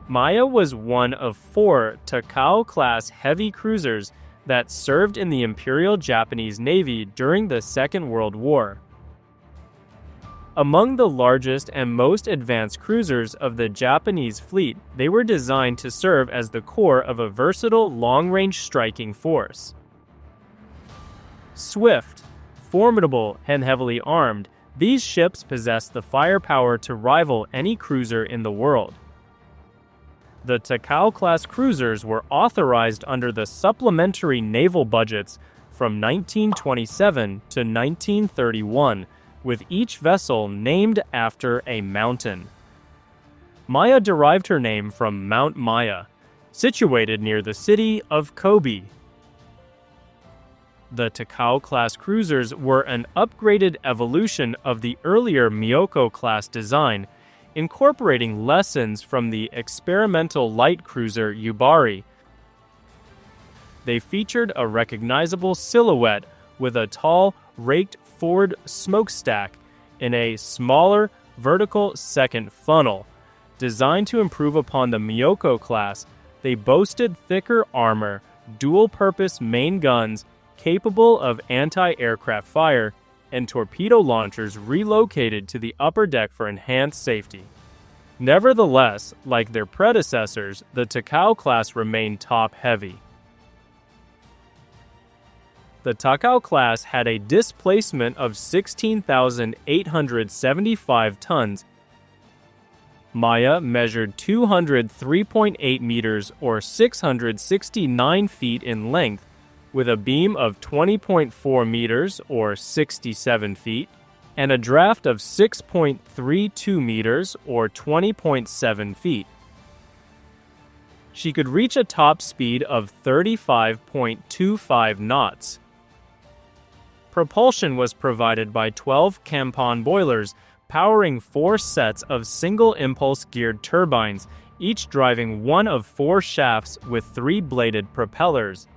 Maya was one of 4 Takao-class heavy cruisers that served in the Imperial Japanese Navy during the Second World War. Among the largest and most advanced cruisers of the Japanese fleet, they were designed to serve as the core of a versatile long-range striking force. Swift, formidable, and heavily armed, these ships possessed the firepower to rival any cruiser in the world. The Takao-class cruisers were authorized under the supplementary naval budgets from 1927 to 1931, with each vessel named after a mountain. Maya derived her name from Mount Maya, situated near the city of Kobe. The Takao-class cruisers were an upgraded evolution of the earlier Myoko-class design, incorporating lessons from the experimental light cruiser Yubari. They featured a recognizable silhouette with a tall, raked forward smokestack in a smaller, vertical second funnel. Designed to improve upon the Myoko class, they boasted thicker armor, dual-purpose main guns capable of anti-aircraft fire, and torpedo launchers relocated to the upper deck for enhanced safety. Nevertheless, like their predecessors, the Takao-class remained top-heavy. The Takao-class had a displacement of 16,875 tons. Maya measured 203.8 meters or 669 feet in length, with a beam of 20.4 meters or 67 feet, and a draft of 6.32 meters or 20.7 feet. She could reach a top speed of 35.25 knots. Propulsion was provided by 12 Kampan boilers, powering 4 sets of single-impulse geared turbines, each driving one of 4 shafts with 3-bladed propellers.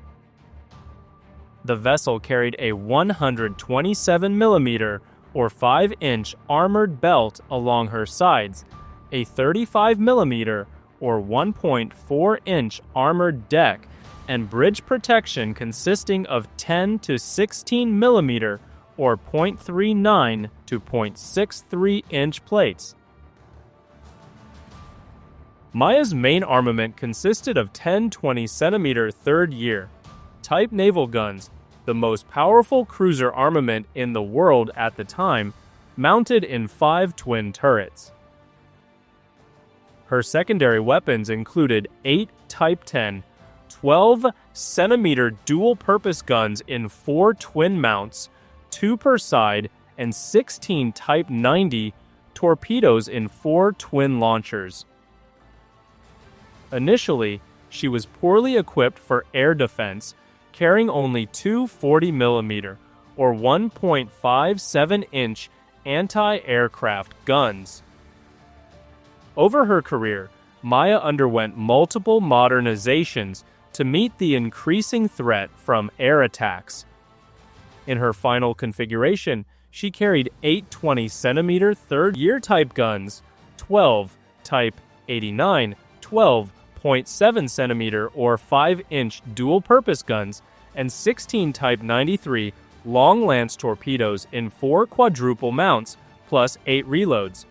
The vessel carried a 127mm or 5-inch armored belt along her sides, a 35mm or 1.4-inch armored deck, and bridge protection consisting of 10 to 16mm or 0.39 to 0.63-inch plates. Maya's main armament consisted of 10 20cm third-year type naval guns, the most powerful cruiser armament in the world at the time, mounted in 5 twin turrets. Her secondary weapons included 8 Type 10, 12cm dual-purpose guns in 4 twin mounts, 2 per side, and 16 Type 90 torpedoes in 4 twin launchers. Initially, she was poorly equipped for air defense, carrying only 2 40mm or 1.57-inch anti-aircraft guns. Over her career, Maya underwent multiple modernizations to meet the increasing threat from air attacks. In her final configuration, she carried 8 20cm third-year type guns, 12 Type 89, 12.7cm or 5-inch dual-purpose guns, and 16 Type 93 long-lance torpedoes in 4 quadruple mounts, plus 8 reloads.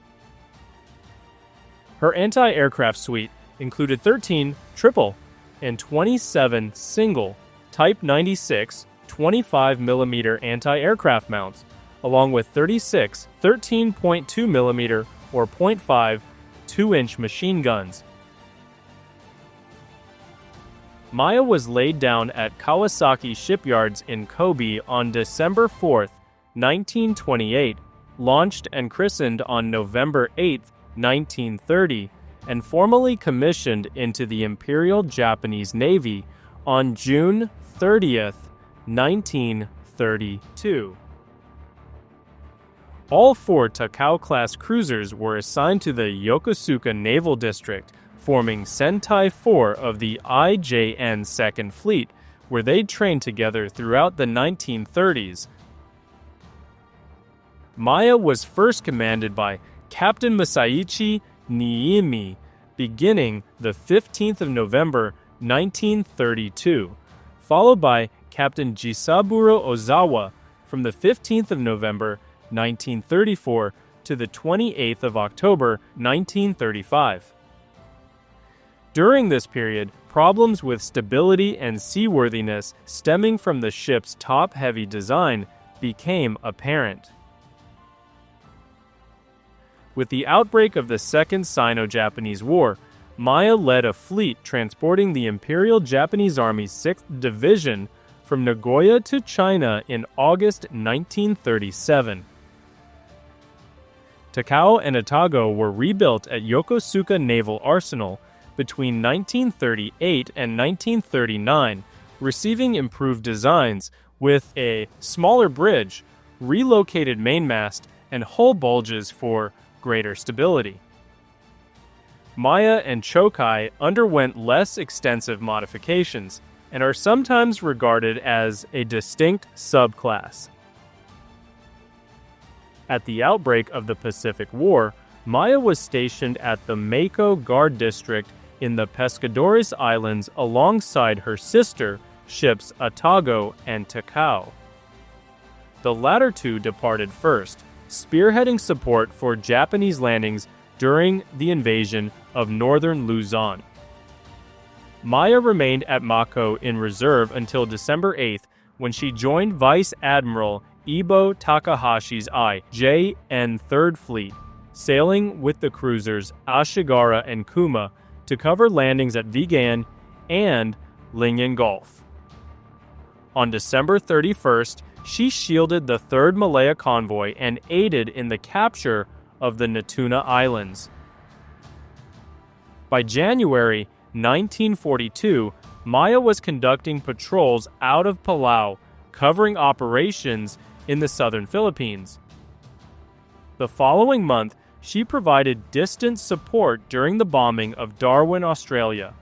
Her anti-aircraft suite included 13 triple and 27 single Type 96 25mm anti-aircraft mounts, along with 36 13.2mm or 0.5 2-inch machine guns. Maya was laid down at Kawasaki shipyards in Kobe on December 4, 1928, launched and christened on November 8, 1930, and formally commissioned into the Imperial Japanese Navy on June 30, 1932. All 4 Takao-class cruisers were assigned to the Yokosuka Naval District, forming Sentai 4 of the IJN Second Fleet, where they trained together throughout the 1930s. Maya was first commanded by Captain Masaichi Niimi, beginning the 15th of November 1932, followed by Captain Jisaburo Ozawa from the 15th of November 1934 to the 28th of October 1935. During this period, problems with stability and seaworthiness stemming from the ship's top-heavy design became apparent. With the outbreak of the Second Sino-Japanese War, Maya led a fleet transporting the Imperial Japanese Army's 6th Division from Nagoya to China in August 1937. Takao and Atago were rebuilt at Yokosuka Naval Arsenal between 1938 and 1939, receiving improved designs with a smaller bridge, relocated mainmast, and hull bulges for greater stability. Maya and Chokai underwent less extensive modifications and are sometimes regarded as a distinct subclass. At the outbreak of the Pacific War, Maya was stationed at the Mako Guard District in the Pescadores Islands alongside her sister ships Atago and Takao. The latter two departed first, spearheading support for Japanese landings during the invasion of northern Luzon. Maya remained at Mako in reserve until December 8th, when she joined Vice Admiral Ibo Takahashi's IJN Third Fleet, sailing with the cruisers Ashigara and Kuma to cover landings at Vigan and Leyte Gulf. On December 31st, she shielded the 3rd Malaya convoy and aided in the capture of the Natuna Islands. By January 1942, Maya was conducting patrols out of Palau, covering operations in the southern Philippines. The following month, she provided distant support during the bombing of Darwin, Australia.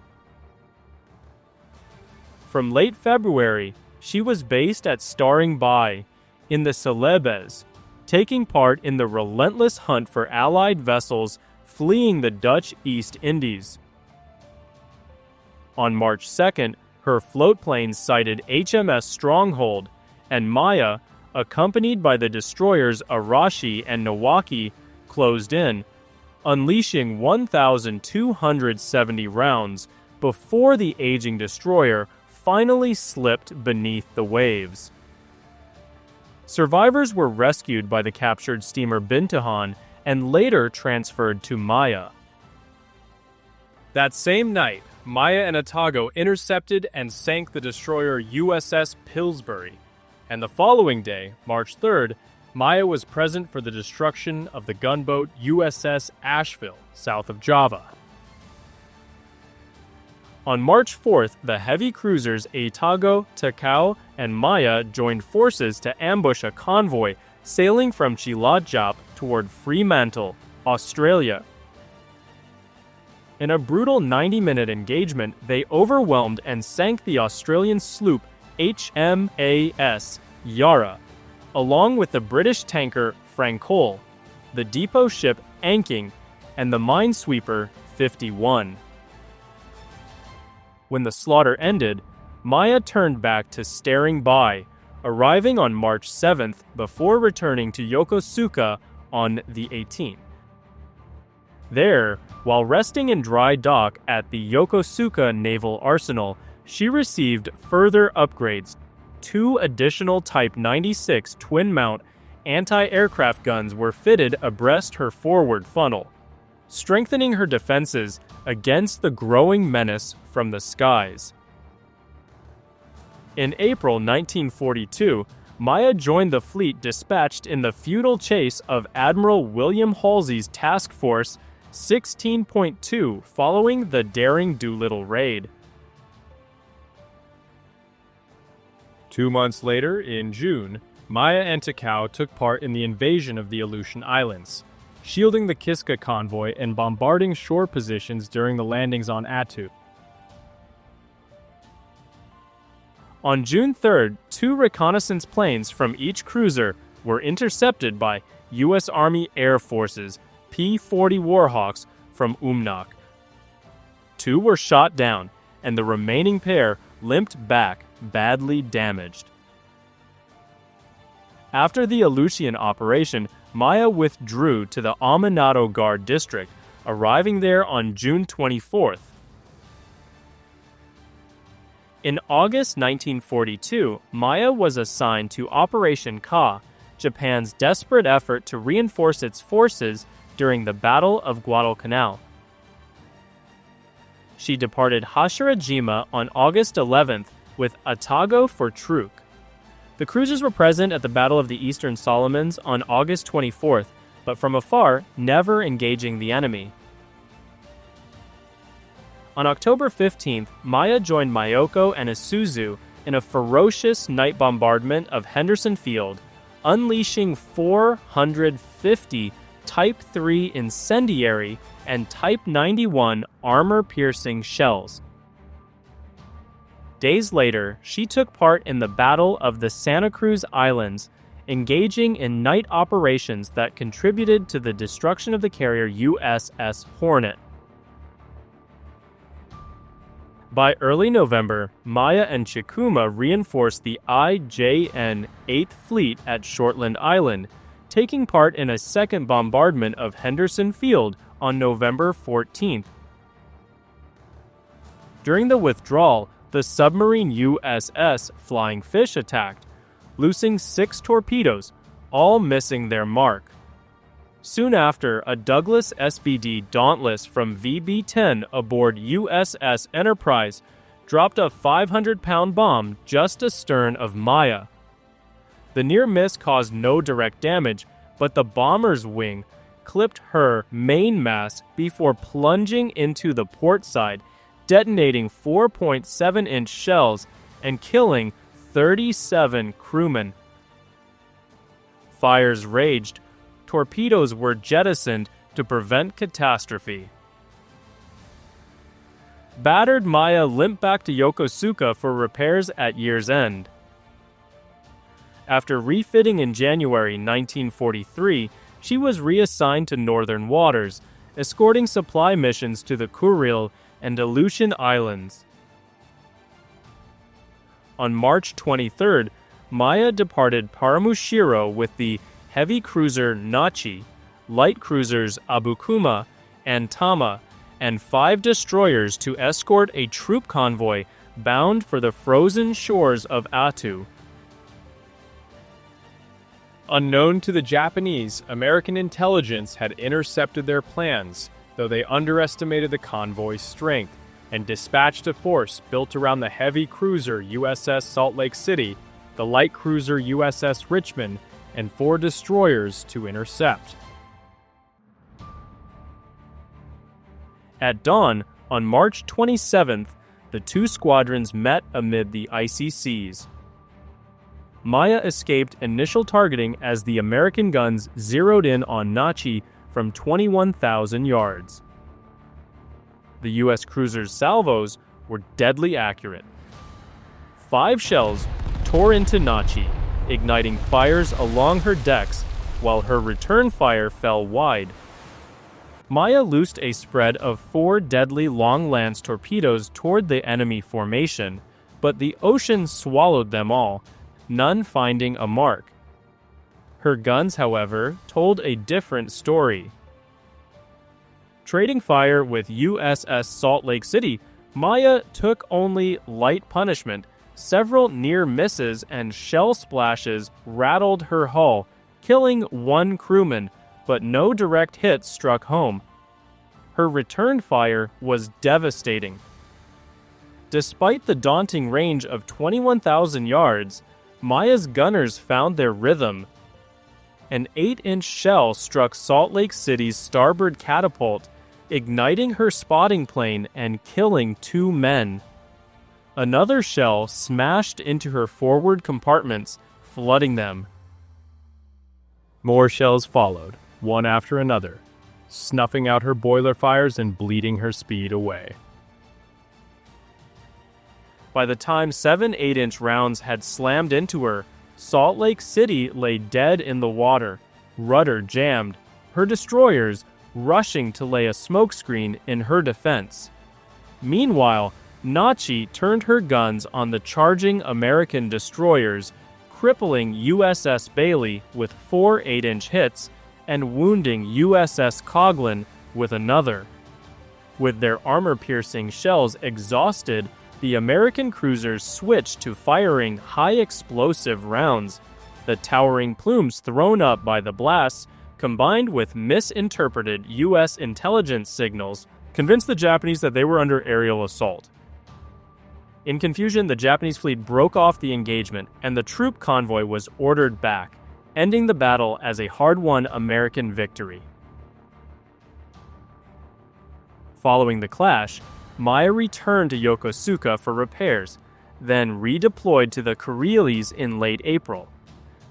From late February, she was based at Staring Bay in the Celebes, taking part in the relentless hunt for Allied vessels fleeing the Dutch East Indies. On March 2nd, her floatplanes sighted HMS Stronghold, and Maya, accompanied by the destroyers Arashi and Nawaki, closed in, unleashing 1,270 rounds before the aging destroyer finally slipped beneath the waves. Survivors were rescued by the captured steamer Bintahan and later transferred to Maya. That same night, Maya and Atago intercepted and sank the destroyer USS Pillsbury, and the following day, March 3rd, Maya was present for the destruction of the gunboat USS Asheville, south of Java. On March 4th, the heavy cruisers Atago, Takao, and Maya joined forces to ambush a convoy sailing from Cilacap toward Fremantle, Australia. In a brutal 90-minute engagement, they overwhelmed and sank the Australian sloop HMAS Yarra, along with the British tanker Francoul, the depot ship Anking, and the minesweeper 51. When the slaughter ended, Maya turned back to Staring Bay, arriving on March 7th before returning to Yokosuka on the 18th. There, while resting in dry dock at the Yokosuka Naval Arsenal, she received further upgrades. 2 additional Type 96 twin-mount anti-aircraft guns were fitted abreast her forward funnel, strengthening her defenses against the growing menace from the skies. In April 1942, Maya joined the fleet dispatched in the futile chase of Admiral William Halsey's Task Force 16.2 following the Daring Doolittle raid. 2 months later, in June, Maya and Takao took part in the invasion of the Aleutian Islands, shielding the Kiska convoy and bombarding shore positions during the landings on Attu. On June 3rd, 2 reconnaissance planes from each cruiser were intercepted by U.S. Army Air Force's P-40 Warhawks from Umnak, 2 were shot down, and the remaining pair limped back, badly damaged. After the Aleutian operation, Maya withdrew to the Amanado Guard district, arriving there on June 24th. In August 1942, Maya was assigned to Operation Ka, Japan's desperate effort to reinforce its forces during the Battle of Guadalcanal. She departed Hashirajima on August 11th with Atago for Truk. The cruisers were present at the Battle of the Eastern Solomons on August 24th, but from afar, never engaging the enemy. On October 15th, Maya joined Myoko and Isuzu in a ferocious night bombardment of Henderson Field, unleashing 450 Type 3 incendiary and Type 91 armor-piercing shells. Days later, she took part in the Battle of the Santa Cruz Islands, engaging in night operations that contributed to the destruction of the carrier USS Hornet. By early November, Maya and Chikuma reinforced the IJN 8th Fleet at Shortland Island, taking part in a second bombardment of Henderson Field on November 14th. During the withdrawal, the submarine USS Flying Fish attacked, loosing 6 torpedoes, all missing their mark. Soon after, a Douglas SBD Dauntless from VB-10 aboard USS Enterprise dropped a 500-pound bomb just astern of Maya. The near miss caused no direct damage, but the bomber's wing clipped her mainmast before plunging into the port side, detonating 4.7-inch shells and killing 37 crewmen. Fires raged. Torpedoes were jettisoned to prevent catastrophe. Battered Maya limped back to Yokosuka for repairs at year's end. After refitting in January 1943, she was reassigned to northern waters, escorting supply missions to the Kuril and Aleutian Islands. On March 23rd, Maya departed Paramushiro with the heavy cruiser Nachi, light cruisers Abukuma and Tama, and 5 destroyers to escort a troop convoy bound for the frozen shores of Attu. Unknown to the Japanese, American intelligence had intercepted their plans, though they underestimated the convoy's strength, and dispatched a force built around the heavy cruiser USS Salt Lake City, the light cruiser USS Richmond, and 4 destroyers to intercept. At dawn, on March 27th, the 2 squadrons met amid the icy seas. Maya escaped initial targeting as the American guns zeroed in on Nachi from 21,000 yards. The U.S. cruiser's salvos were deadly accurate. 5 shells tore into Nachi, igniting fires along her decks, while her return fire fell wide. Maya loosed a spread of 4 deadly long-lance torpedoes toward the enemy formation, but the ocean swallowed them all, none finding a mark. Her guns, however, told a different story. Trading fire with USS Salt Lake City, Maya took only light punishment. Several near misses and shell splashes rattled her hull, killing 1 crewman, but no direct hits struck home. Her return fire was devastating. Despite the daunting range of 21,000 yards, Maya's gunners found their rhythm. An 8-inch shell struck Salt Lake City's starboard catapult, igniting her spotting plane and killing 2 men. Another shell smashed into her forward compartments, flooding them. More shells followed, one after another, snuffing out her boiler fires and bleeding her speed away. By the time 7 8-inch rounds had slammed into her, Salt Lake City lay dead in the water, rudder jammed, her destroyers rushing to lay a smokescreen in her defense. Meanwhile, Nachi turned her guns on the charging American destroyers, crippling USS Bailey with 4 8-inch hits and wounding USS Coghlan with another. With their armor-piercing shells exhausted, the American cruisers switched to firing high-explosive rounds. The towering plumes thrown up by the blasts, combined with misinterpreted U.S. intelligence signals, convinced the Japanese that they were under aerial assault. In confusion, the Japanese fleet broke off the engagement, and the troop convoy was ordered back, ending the battle as a hard-won American victory. Following the clash, Maya returned to Yokosuka for repairs, then redeployed to the Kuriles in late April.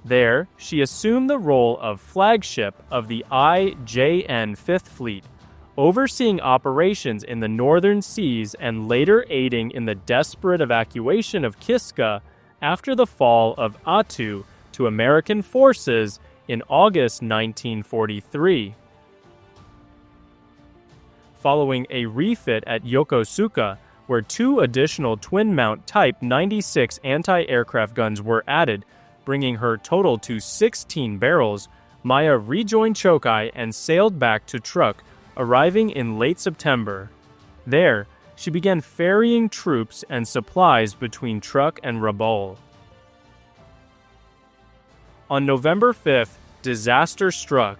There, she assumed the role of flagship of the IJN Fifth Fleet, overseeing operations in the northern seas and later aiding in the desperate evacuation of Kiska after the fall of Attu to American forces in August 1943. Following a refit at Yokosuka, where 2 additional twin-mount Type 96 anti-aircraft guns were added, bringing her total to 16 barrels, Maya rejoined Chokai and sailed back to Truk, arriving in late September. There, she began ferrying troops and supplies between Truk and Rabaul. On November 5th, disaster struck.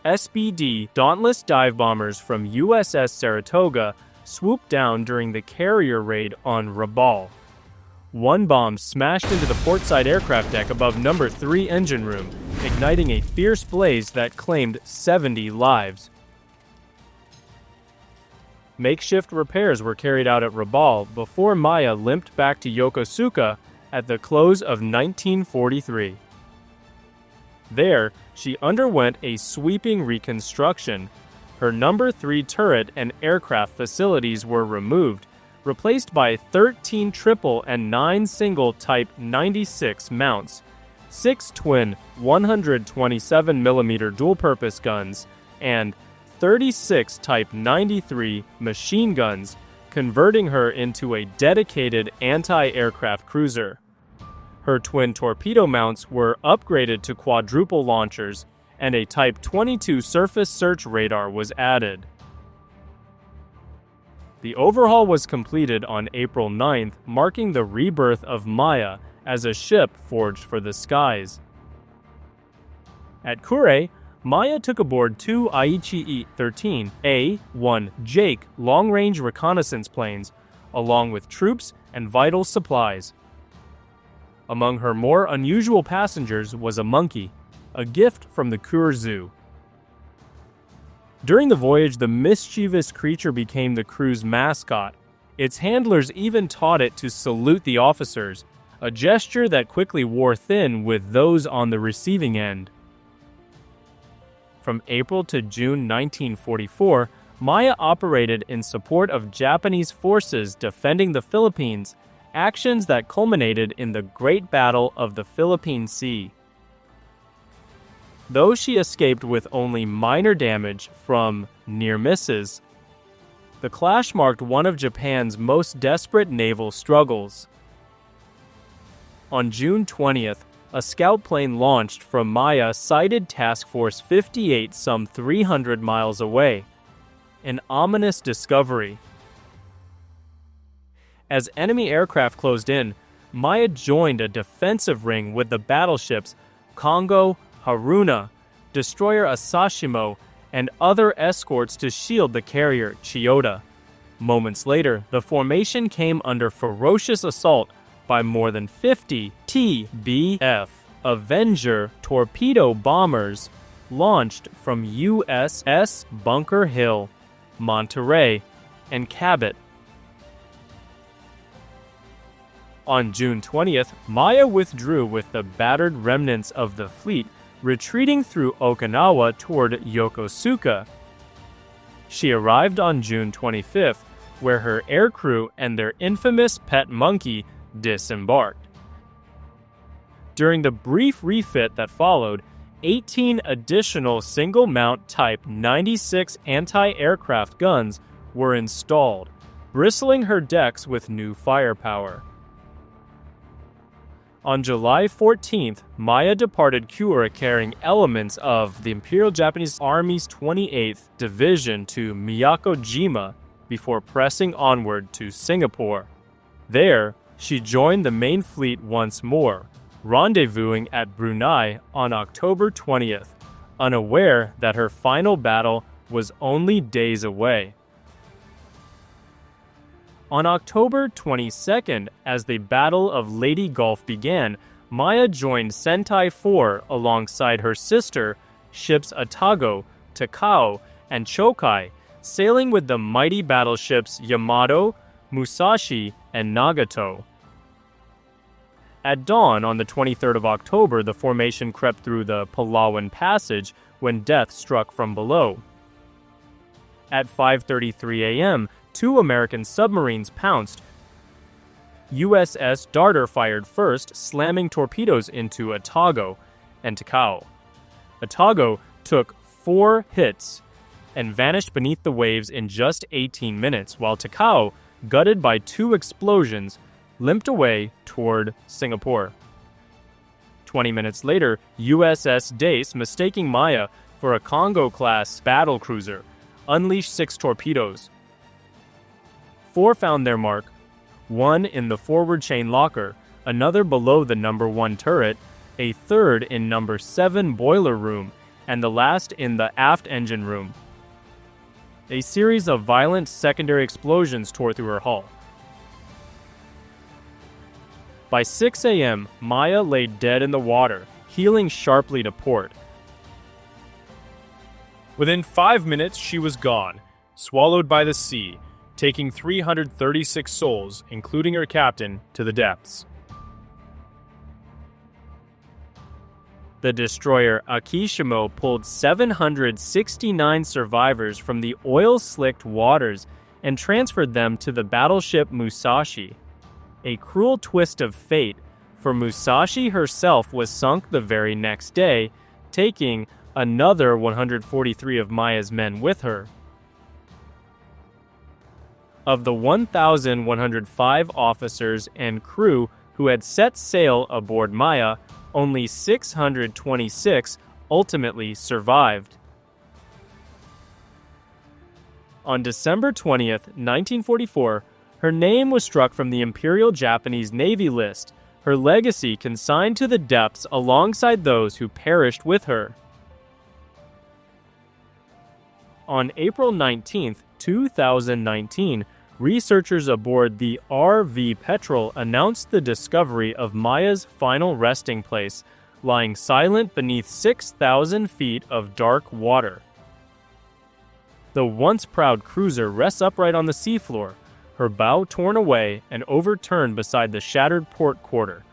SBD Dauntless dive bombers from USS Saratoga swooped down during the carrier raid on Rabaul. One bomb smashed into the portside aircraft deck above No. 3 engine room, igniting a fierce blaze that claimed 70 lives. Makeshift repairs were carried out at Rabaul before Maya limped back to Yokosuka at the close of 1943. There, she underwent a sweeping reconstruction. Her No. 3 turret and aircraft facilities were removed, replaced by 13 triple and 9 single Type 96 mounts, 6 twin 127mm dual-purpose guns, and 36 Type 93 machine guns, converting her into a dedicated anti-aircraft cruiser. Her twin torpedo mounts were upgraded to quadruple launchers, and a Type 22 surface search radar was added. The overhaul was completed on April 9th, marking the rebirth of Maya as a ship forged for the skies. At Kure, Maya took aboard 2 Aichi-13A-1 Jake long-range reconnaissance planes, along with troops and vital supplies. Among her more unusual passengers was a monkey, a gift from the Kure Zoo. During the voyage, the mischievous creature became the crew's mascot. Its handlers even taught it to salute the officers, a gesture that quickly wore thin with those on the receiving end. From April to June 1944, Maya operated in support of Japanese forces defending the Philippines, actions that culminated in the Great Battle of the Philippine Sea. Though she escaped with only minor damage from near misses, the clash marked one of Japan's most desperate naval struggles. On June 20th, a scout plane launched from Maya sighted Task Force 58 some 300 miles away. An ominous discovery. As enemy aircraft closed in, Maya joined a defensive ring with the battleships Kongo, Haruna, destroyer Asashimo, and other escorts to shield the carrier Chiyoda. Moments later, the formation came under ferocious assault by more than 50 TBF Avenger torpedo bombers launched from USS Bunker Hill, Monterey, and Cabot. On June 20th, Maya withdrew with the battered remnants of the fleet, retreating through Okinawa toward Yokosuka. She arrived on June 25th, where her aircrew and their infamous pet monkey disembarked. During the brief refit that followed, 18 additional single-mount Type 96 anti-aircraft guns were installed, bristling her decks with new firepower. On July 14th, Maya departed Kure carrying elements of the Imperial Japanese Army's 28th Division to Miyako-jima before pressing onward to Singapore. There, she joined the main fleet once more, rendezvousing at Brunei on October 20th, unaware that her final battle was only days away. On October 22nd, as the Battle of Leyte Gulf began, Maya joined Sentai 4 alongside her sister ships Atago, Takao, and Chokai, sailing with the mighty battleships Yamato, Musashi, and Nagato. At dawn on the 23rd of October, the formation crept through the Palawan Passage when death struck from below. At 5:33 a.m., 2 American submarines pounced. USS Darter fired first, slamming torpedoes into Atago and Takao. Atago took 4 hits and vanished beneath the waves in just 18 minutes, while Takao, gutted by 2 explosions, limped away toward Singapore. 20 minutes later, USS Dace, mistaking Maya for a Takao-class battle cruiser, unleashed 6 torpedoes. 4 found their mark, 1 in the forward chain locker, another below the number 1 turret, a third in number 7 boiler room, and the last in the aft engine room. A series of violent secondary explosions tore through her hull. By 6 a.m., Maya lay dead in the water, heeling sharply to port. Within 5 minutes, she was gone, swallowed by the sea, taking 336 souls, including her captain, to the depths. The destroyer Akishimo pulled 769 survivors from the oil-slicked waters and transferred them to the battleship Musashi. A cruel twist of fate, for Musashi herself was sunk the very next day, taking another 143 of Maya's men with her. Of the 1,105 officers and crew who had set sail aboard Maya, only 626 ultimately survived. On December 20th, 1944, her name was struck from the Imperial Japanese Navy list, her legacy consigned to the depths alongside those who perished with her. On April 19, 2019, researchers aboard the RV Petrel announced the discovery of Maya's final resting place, lying silent beneath 6,000 feet of dark water. The once proud cruiser rests upright on the seafloor, her bow torn away and overturned beside the shattered port quarter.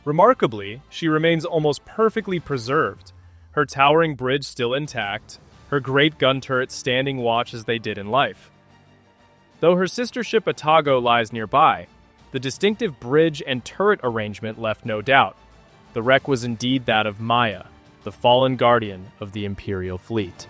Remarkably, she remains almost perfectly preserved, her towering bridge still intact, her great gun turrets standing watch as they did in life. Though her sister ship Atago lies nearby, the distinctive bridge and turret arrangement left no doubt. The wreck was indeed that of Maya, the fallen guardian of the Imperial fleet.